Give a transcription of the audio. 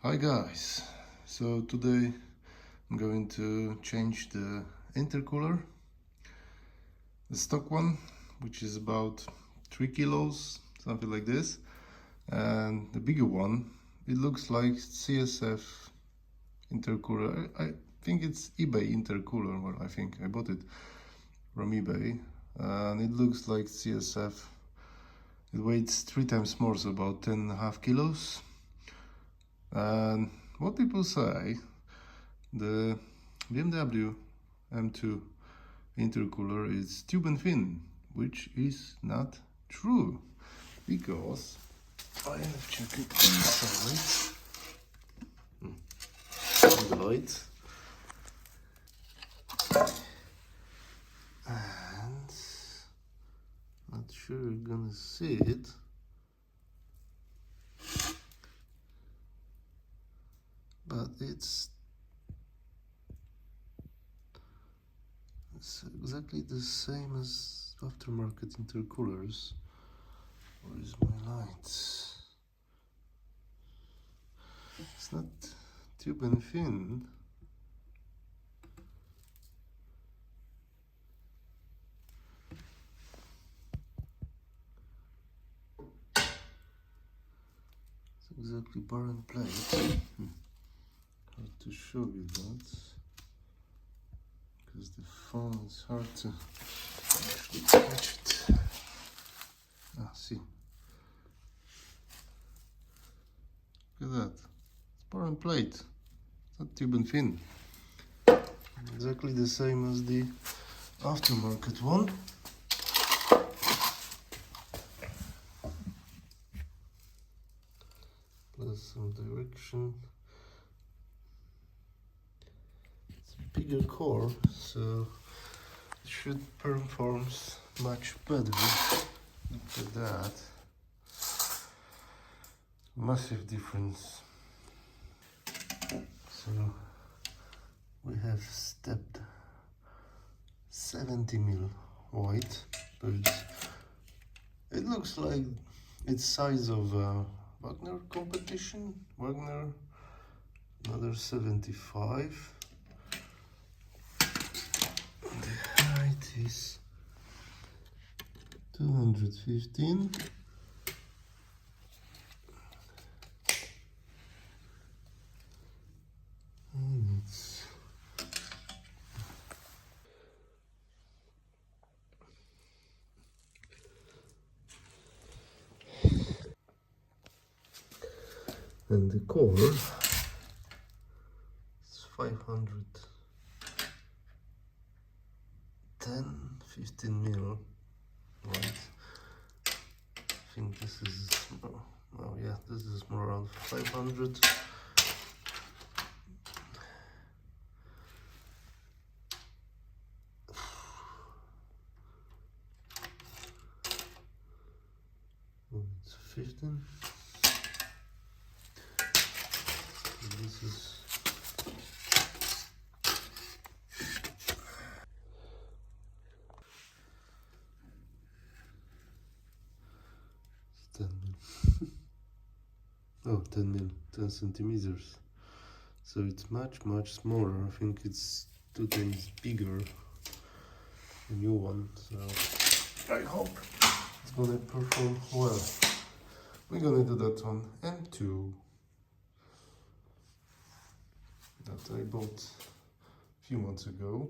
Hi guys, so today I'm going to change the intercooler, the stock one, which is about 3 kilos, something like this, and the bigger one, it looks like CSF intercooler. I think it's eBay intercooler. Well, I think I bought it from eBay, and it looks like CSF. It weighs 3 times more, so about 10.5 kilos. And what people say, the BMW M2 intercooler is tube and fin, which is not true, because I have checked it inside the light, and not sure you're gonna see it. But it's exactly the same as aftermarket intercoolers. Where is my light? It's not tube and fin. It's exactly bar and plate. Hard to show you that, because the phone is hard to actually catch it. Ah, see. Look at that. It's bar and plate. It's not tube and fin. Exactly the same as the aftermarket one. Plus some direction. It's a bigger core, so it should perform much better. Look at that. Massive difference. So we have stepped 70 mil wide, but it looks like it's size of Wagner competition. Wagner, another 75. The height is 215. And the core is 15 mil, right? I think this is, oh yeah, this is more around 500. Oh, it's 15. And this is 10 mil. Oh, 10 mil, 10 centimeters. So it's much smaller. I think it's 2 times bigger, the new one. So I hope it's gonna perform well. We're gonna do that on M2 that I bought a few months ago.